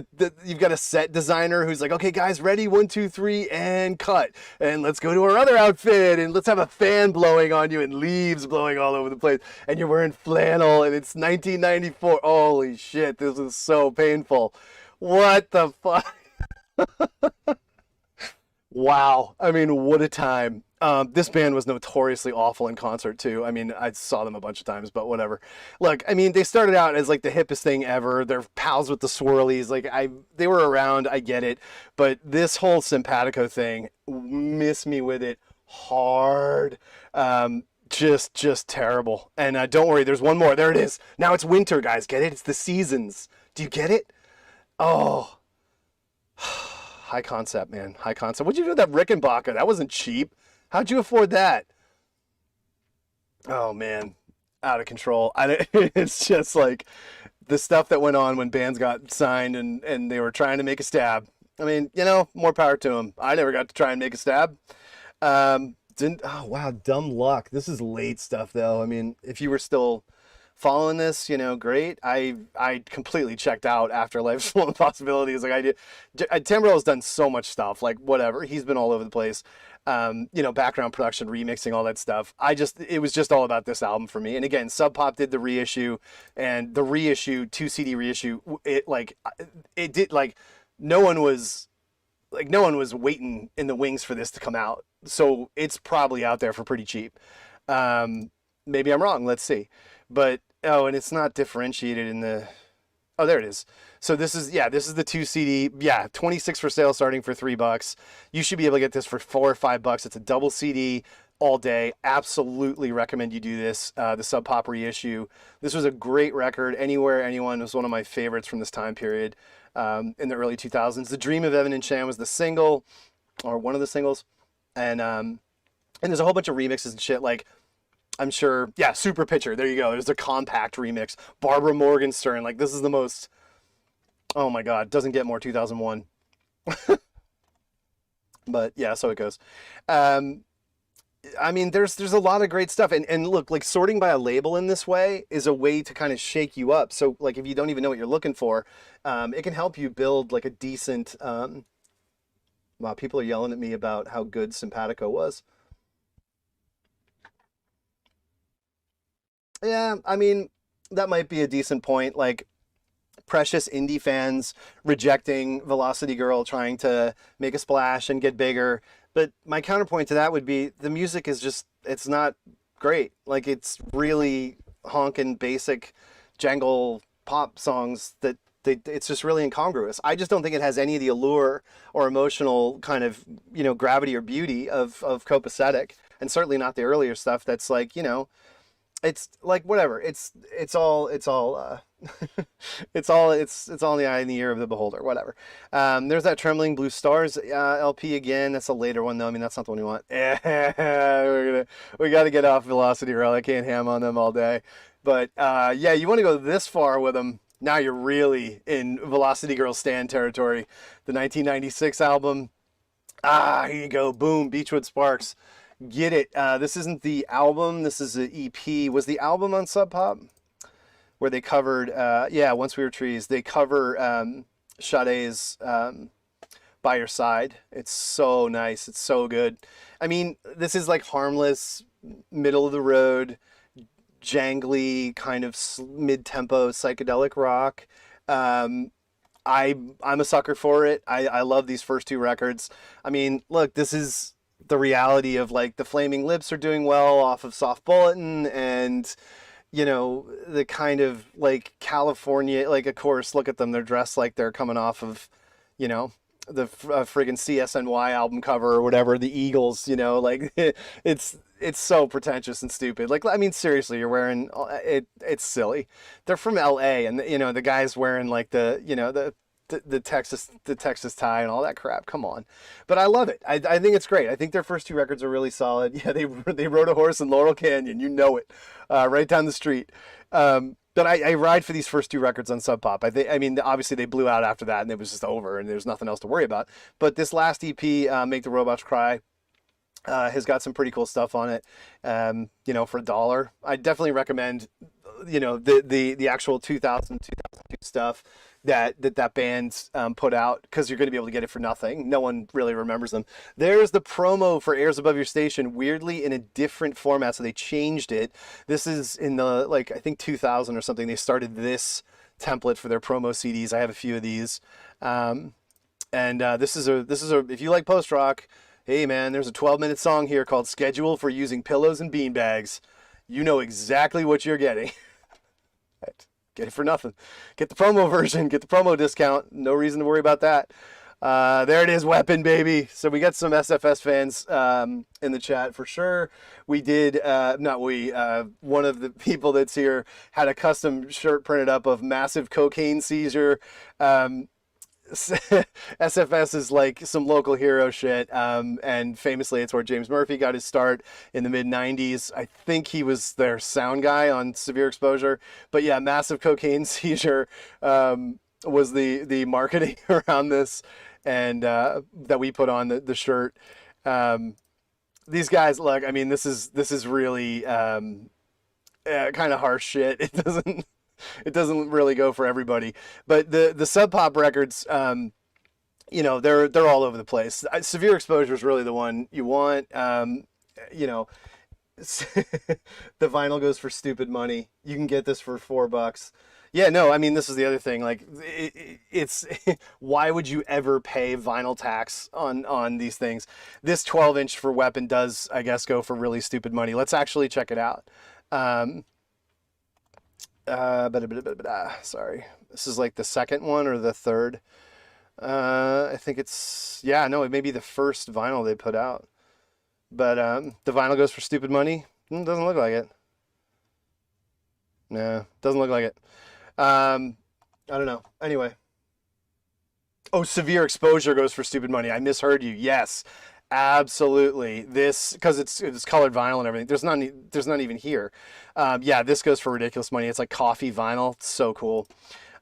Speaker 3: you've got a set designer who's like, okay, guys, ready, 1, 2, 3, and cut, and let's go to our other outfit, and let's have a fan blowing on you and leaves blowing all over the place, and you're wearing flannel, and it's 1994. Holy shit, this is so painful. What the fuck? Wow. I mean, what a time. This band was notoriously awful in concert too. I mean, I saw them a bunch of times, but whatever. Look, I mean, they started out as like the hippest thing ever. They're pals with the Swirlies. Like they were around, I get it. But this whole Simpatico thing, miss me with it hard. Just terrible. And don't worry, there's one more. There it is. Now it's winter, guys. Get it? It's the seasons. Do you get it? Oh. High concept, man. High concept. What'd you do with that Rickenbacker? That wasn't cheap. How'd you afford that? Oh, man. Out of control. It's just like the stuff that went on when bands got signed and they were trying to make a stab. I mean, more power to them. I never got to try and make a stab. Oh, wow. Dumb luck. This is late stuff, though. I mean, if you were still following this, great. I completely checked out after Life's Full of Possibilities. Like I did. Timbrell's done so much stuff. Like whatever. He's been all over the place. Background production, remixing, all that stuff. It was just all about this album for me. And again, Sub Pop did the reissue, and the reissue, 2 CD reissue. No one was waiting in the wings for this to come out. So it's probably out there for pretty cheap. Maybe I'm wrong. Let's see. But, and it's not differentiated in the... Oh, there it is. So this is the 2 CD. Yeah, 26 for sale starting for $3. You should be able to get this for $4 or $5. It's a double CD all day. Absolutely recommend you do this. The Sub Pop reissue. This was a great record. Anywhere, Anyone was one of my favorites from this time period in the early 2000s. The Dream of Evan and Chan was the single, or one of the singles. And there's a whole bunch of remixes and shit. Like, I'm sure, yeah, Super Pitcher. There you go. There's a compact remix. Barbara Morgenstern. Like, this is the most, oh my God, doesn't get more 2001. But yeah, so it goes. Um, I mean, there's a lot of great stuff. And look, like sorting by a label in this way is a way to kind of shake you up. So like if you don't even know what you're looking for, it can help you build like a decent, wow, people are yelling at me about how good Simpatico was. Yeah, I mean, that might be a decent point. Like precious indie fans rejecting Velocity Girl, trying to make a splash and get bigger. But my counterpoint to that would be the music is just, it's not great. Like it's really honkin' basic jangle pop songs that it's just really incongruous. I just don't think it has any of the allure or emotional kind of, gravity or beauty of Copacetic, and certainly not the earlier stuff that's like, it's like whatever. It's all it's all in the eye and the ear of the beholder. Whatever. There's that Trembling Blue Stars LP again. That's a later one though. I mean, that's not the one you want. We got to get off Velocity Rail. I can't ham on them all day. But yeah, you want to go this far with them. Now you're really in Velocity Girl Stan territory. The 1996 album. Here you go. Boom. Beachwood Sparks. Get it. This isn't the album. This is an EP. Was the album on Sub Pop? Where they covered, yeah, Once We Were Trees. They cover Sade's By Your Side. It's so nice. It's so good. I mean, this is like harmless, middle of the road, jangly, kind of mid-tempo psychedelic rock. I'm a sucker for it. I love these first two records. I mean, look, this is the reality of like the Flaming Lips are doing well off of Soft Bulletin, and the kind of like California, like of course, look at them, they're dressed like they're coming off of the friggin' CSNY album cover or whatever, the Eagles, like it's so pretentious and stupid. Like, I mean, seriously, you're wearing it's silly. They're from LA, and the guy's wearing like the Texas tie and all that crap. Come on. But I love it. I think it's great. I think their first two records are really solid. Yeah, they rode a horse in Laurel Canyon. You know it. Right down the street. But I ride for these first two records on Sub Pop. I mean, obviously they blew out after that and it was just over and there's nothing else to worry about. But this last EP, Make the Robots Cry, has got some pretty cool stuff on it. For $1. I definitely recommend, the actual 2002 stuff that band put out, because you're going to be able to get it for nothing. No one really remembers them. There's the promo for Airs Above Your Station, weirdly in a different format, so they changed it. This is in the I think 2000 or something. They started this template for their promo CDs. I have a few of these, and this is a if you like post rock, hey man, there's a 12-minute song here called "Schedule for Using Pillows and Beanbags." You know exactly what you're getting. Right. Get it for nothing. Get the promo version. Get the promo discount. No reason to worry about that. There it is, Weapon, baby. So we got some SFS fans in the chat for sure. We did, one of the people that's here had a custom shirt printed up of Massive Cocaine Seizure. SFS is like some local hero shit, and famously it's where James Murphy got his start in the mid-90s. I think he was their sound guy on Severe Exposure, but yeah, Massive Cocaine Seizure was the marketing around this, and that we put on the shirt. These guys, look, I mean, this is really kind of harsh shit. It doesn't really go for everybody, but the Sub Pop records, they're all over the place. Severe Exposure is really the one you want. The vinyl goes for stupid money. You can get this for $4. Yeah, no, I mean, this is the other thing. Like, it's why would you ever pay vinyl tax on these things? This 12-inch for Weapon does, I guess, go for really stupid money. Let's actually check it out. Sorry, this is like the second one or the third. I think it may be the first vinyl they put out. But the vinyl goes for stupid money. Doesn't look like it. No, doesn't look like it. I don't know. Anyway. Oh, Severe Exposure goes for stupid money. I misheard you. Yes. Absolutely. This, because it's colored vinyl and everything. There's none even here. Yeah, this goes for ridiculous money. It's like coffee vinyl. It's so cool.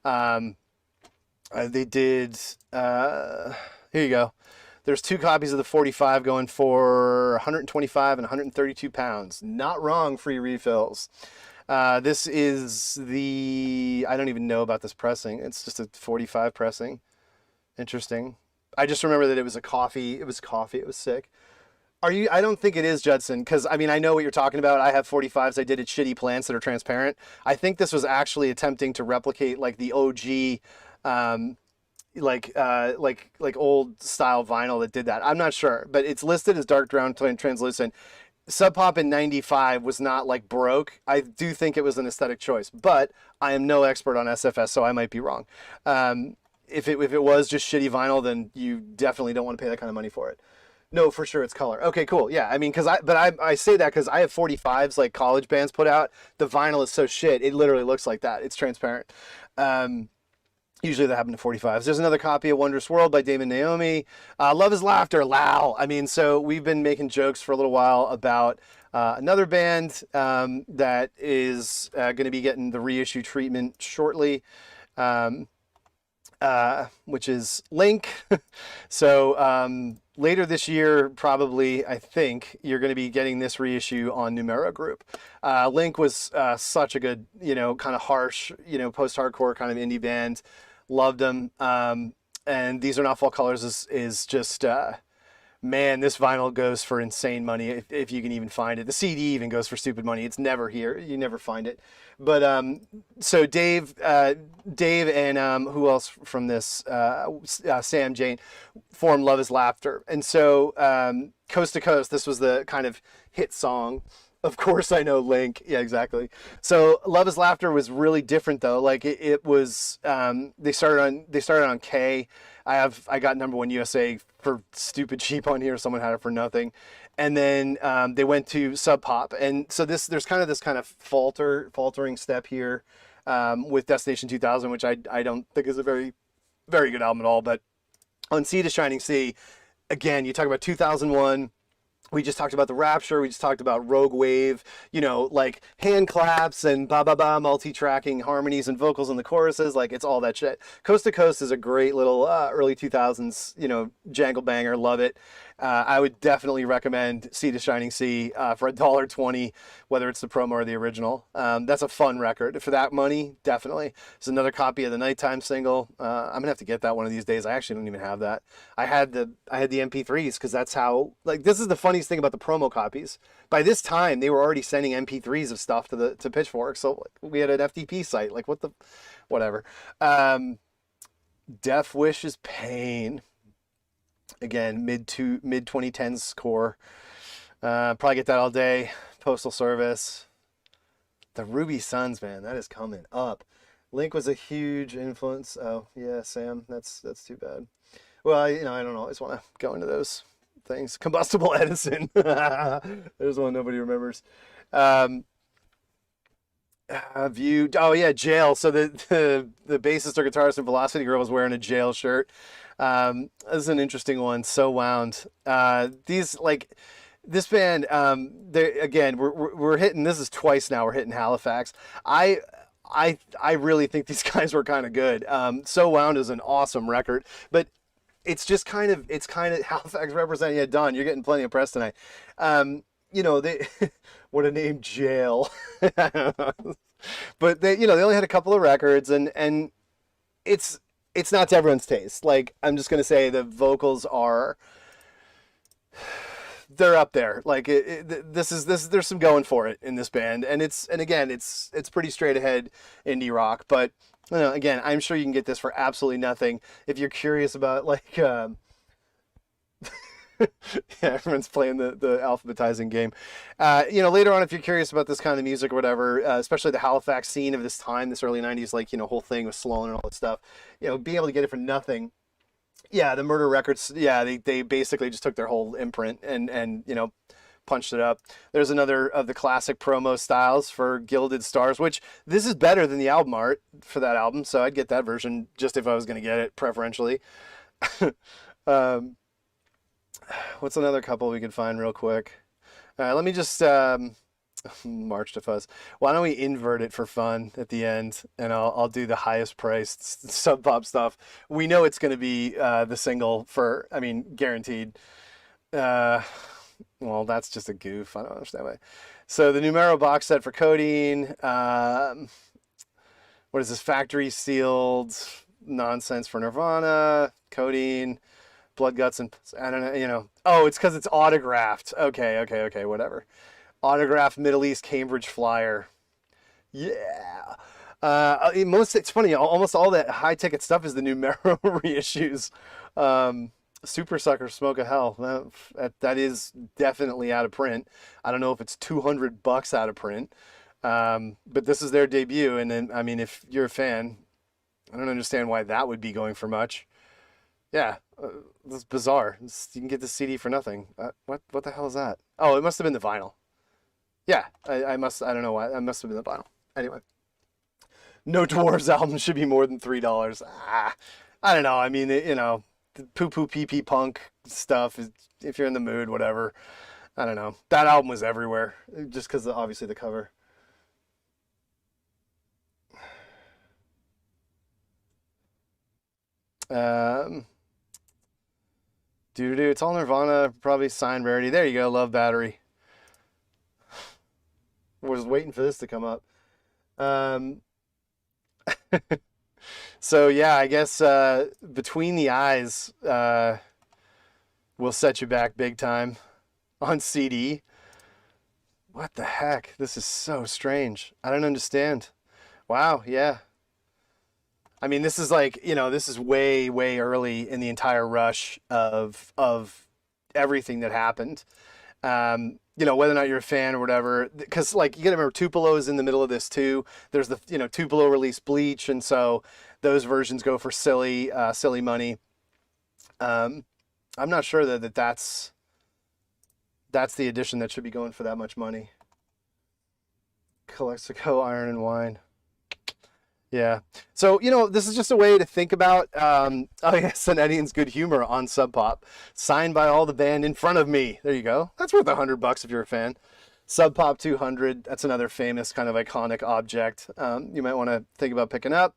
Speaker 3: They did. Here you go. There's 2 copies of the 45 going for 125 and 132 pounds. Not wrong. Free refills. This is the. I don't even know about this pressing. It's just a 45 pressing. Interesting. I just remember that it was a coffee. It was coffee. It was sick. Are you? I don't think it is, Judson, because I mean I know what you're talking about. I have 45s. I did at shitty plants that are transparent. I think this was actually attempting to replicate like the OG, like old style vinyl that did that. I'm not sure, but it's listed as dark brown translucent. Sub Pop in '95 was not like broke. I do think it was an aesthetic choice, but I am no expert on SFS, so I might be wrong. If it was just shitty vinyl, then you definitely don't want to pay that kind of money for it. No, for sure it's color. Okay, cool. Yeah, I mean, I say that because I have 45s like college bands put out. The vinyl is so shit, it literally looks like that. It's transparent. Usually that happened to 45s. There's another copy of Wondrous World by Damon Naomi. Love is Laughter, Lao. I mean, so we've been making jokes for a little while about another band that is going to be getting the reissue treatment shortly. Which is Link. So later this year, probably, I think, you're going to be getting this reissue on Numero Group. Link was such a good, kind of harsh, post-hardcore kind of indie band. Loved them. And These Are Not Fall Colors is just... man, this vinyl goes for insane money if you can even find it. The CD even goes for stupid money. It's never here. You never find it. But so Dave and who else from this? Sam Jane formed Love is Laughter. And so Coast to Coast, this was the kind of hit song. Of course I know Link. Yeah, exactly. So Love is Laughter was really different though. Like it was they started on K. I got number 1 USA for stupid cheap on here. Someone had it for nothing. And then they went to Sub Pop. And so there's kind of this kind of faltering step here with Destination 2000, which I don't think is a very, very good album at all. But on Sea to Shining Sea, again, you talk about 2001. We just talked about The Rapture. We just talked about Rogue Wave, like hand claps and ba-ba-ba, multi-tracking harmonies and vocals in the choruses. Like, it's all that shit. Coast to Coast is a great little early 2000s, jangle banger. Love it. I would definitely recommend Sea to Shining Sea for $1.20, whether it's the promo or the original. That's a fun record. For that money, definitely. There's another copy of the Nighttime single. I'm going to have to get that one of these days. I actually don't even have that. I had the MP3s because that's how, like, this is the funniest thing about the promo copies. By this time, they were already sending MP3s of stuff to Pitchfork. So we had an FTP site. Like, whatever. Death Wish's Pain. Again, mid 2010s core. Probably get that all day. Postal Service. The Ruby Suns, man, that is coming up. Link was a huge influence. Oh yeah, Sam, that's too bad. Well, I don't know. I just want to go into those things. Combustible Edison. There's one nobody remembers. View. Oh yeah, Jail. So the bassist or guitarist in Velocity Girl was wearing a Jail shirt. This is an interesting one. So Wound. This band, we're hitting, this is twice now we're hitting Halifax. I really think these guys were kind of good. So Wound is an awesome record, but it's kind of Halifax representing. Yeah, Don, you're getting plenty of press tonight. They what a name, Jail. But they only had a couple of records and it's not to everyone's taste. Like, I'm just going to say the vocals they're up there. Like there's some going for it in this band. And it's pretty straight ahead indie rock, but again, I'm sure you can get this for absolutely nothing. If you're curious about like, yeah, everyone's playing the alphabetizing game. Later on, if you're curious about this kind of music or whatever, especially the Halifax scene of this time, this early 90s, like, whole thing with Sloan and all that stuff, being able to get it for nothing. Yeah, the Murder Records, yeah, they basically just took their whole imprint and punched it up. There's another of the classic promo styles for Gilded Stars, which this is better than the album art for that album, so I'd get that version just if I was going to get it preferentially. What's another couple we could find real quick? Let me just March to Fuzz. Why don't we invert it for fun at the end, and I'll do the highest priced Sub Pop stuff. We know it's going to be the single for, I mean, guaranteed. Well, that's just a goof. I don't understand why. So the Numero box set for Codeine. What is this? Factory sealed nonsense for Nirvana. Codeine. Blood, Guts, and I don't know, you know. Oh, it's because it's autographed. Okay, whatever. Autographed Middle East Cambridge Flyer. Yeah. It's funny, almost all that high ticket stuff is the Numero reissues. Super Sucker, Smoke of Hell. That is definitely out of print. I don't know if it's $200 out of print. But this is their debut, and then, I mean, if you're a fan, I don't understand why that would be going for much. Yeah, that's bizarre. You can get the CD for nothing. What the hell is that? Oh, it must have been the vinyl. Yeah, I don't know why. That must have been the vinyl. Anyway. No Dwarves album should be more than $3. I don't know. I mean, you know, the poo-poo pee-pee punk stuff, if you're in the mood, whatever. I don't know. That album was everywhere, just because obviously the cover. It's all Nirvana, probably signed rarity. There you go, Love Battery. Was waiting for this to come up. So yeah, I guess Between the Eyes will set you back big time on CD. What the heck? This is so strange. I don't understand. Wow, yeah. I mean, this is like, you know, this is way, way early in the entire rush of everything that happened. You know, whether or not you're a fan or whatever, because like you gotta remember Tupelo is in the middle of this too. There's the, you know, Tupelo released Bleach, and so those versions go for silly money. I'm not sure that's the edition that should be going for that much money. Calexico, Iron and Wine. Yeah. So, you know, this is just a way to think about, Sonetian's Good Humor on Sub Pop. Signed by all the band in front of me. There you go. That's worth $100 if you're a fan. Sub Pop 200. That's another famous kind of iconic object you might want to think about picking up.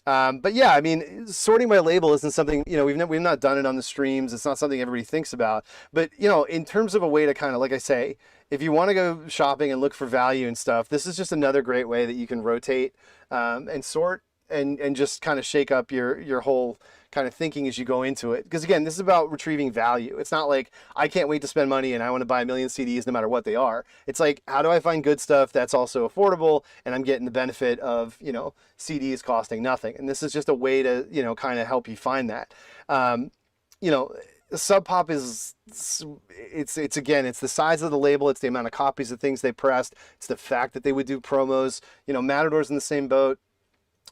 Speaker 3: But yeah, I mean, sorting by label isn't something, you know, we've not done it on the streams. It's not something everybody thinks about. But, you know, in terms of a way to kind of, like I say, if you want to go shopping and look for value and stuff, this is just another great way that you can rotate and sort and just kind of shake up your whole kind of thinking as you go into it. Because again, this is about retrieving value. It's not like I can't wait to spend money and I want to buy 1 million CDs no matter what they are. It's like, how do I find good stuff that's also affordable and I'm getting the benefit of, you know, CDs costing nothing. And this is just a way to, you know, kind of help you find that. You know, Sub Pop is, it's again, it's the size of the label, it's the amount of copies of things they pressed, it's the fact that they would do promos. You know, Matador's in the same boat,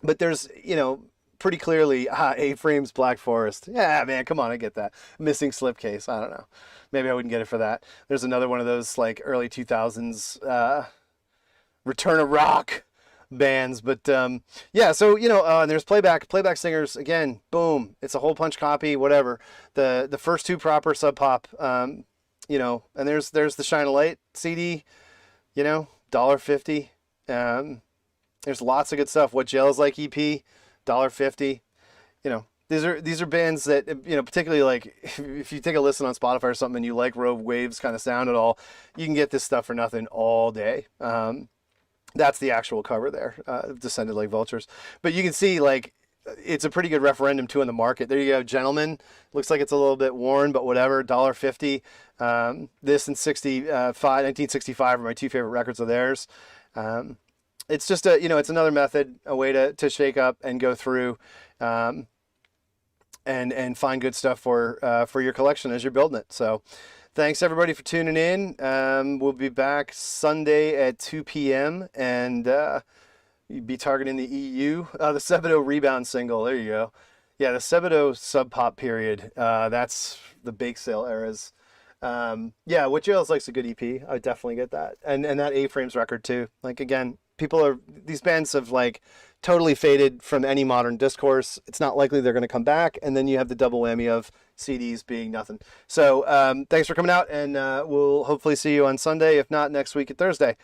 Speaker 3: but there's, you know, pretty clearly A-Frames, Black Forest. Yeah, man, come on, I get that. Missing Slipcase, I don't know. Maybe I wouldn't get it for that. There's another one of those like early 2000s Return of Rock bands, but yeah, so you know, there's playback singers again. Boom, it's a hole punch copy, whatever. The first two proper Sub Pop, you know, and there's the Shine a Light CD, you know, $1.50. There's lots of good stuff. What Jail's Like EP, $1.50. You know, these are bands that, you know, particularly like if you take a listen on Spotify or something and you like Rogue Waves kind of sound at all, you can get this stuff for nothing all day. That's the actual cover there, Descended Like Vultures. But you can see, like, it's a pretty good referendum, too, in the market. There you go, Gentlemen. Looks like it's a little bit worn, but whatever, $1.50. This and 1965 are my two favorite records of theirs. It's just, you know, it's another method, a way to shake up and go through and find good stuff for your collection as you're building it. So thanks, everybody, for tuning in. We'll be back Sunday at 2 p.m. and you'd be targeting the EU. The Sebadoh Rebound single. There you go. Yeah, the Sebadoh Sub Pop period. That's the bake sale eras. Yeah, What Jails Like's a good EP. I would definitely get that. And that A-Frames record, too. Like, again, these bands have, like, totally faded from any modern discourse. It's not likely they're going to come back. And then you have the double whammy of CDs being nothing. So thanks for coming out, and we'll hopefully see you on Sunday, if not next week at Thursday.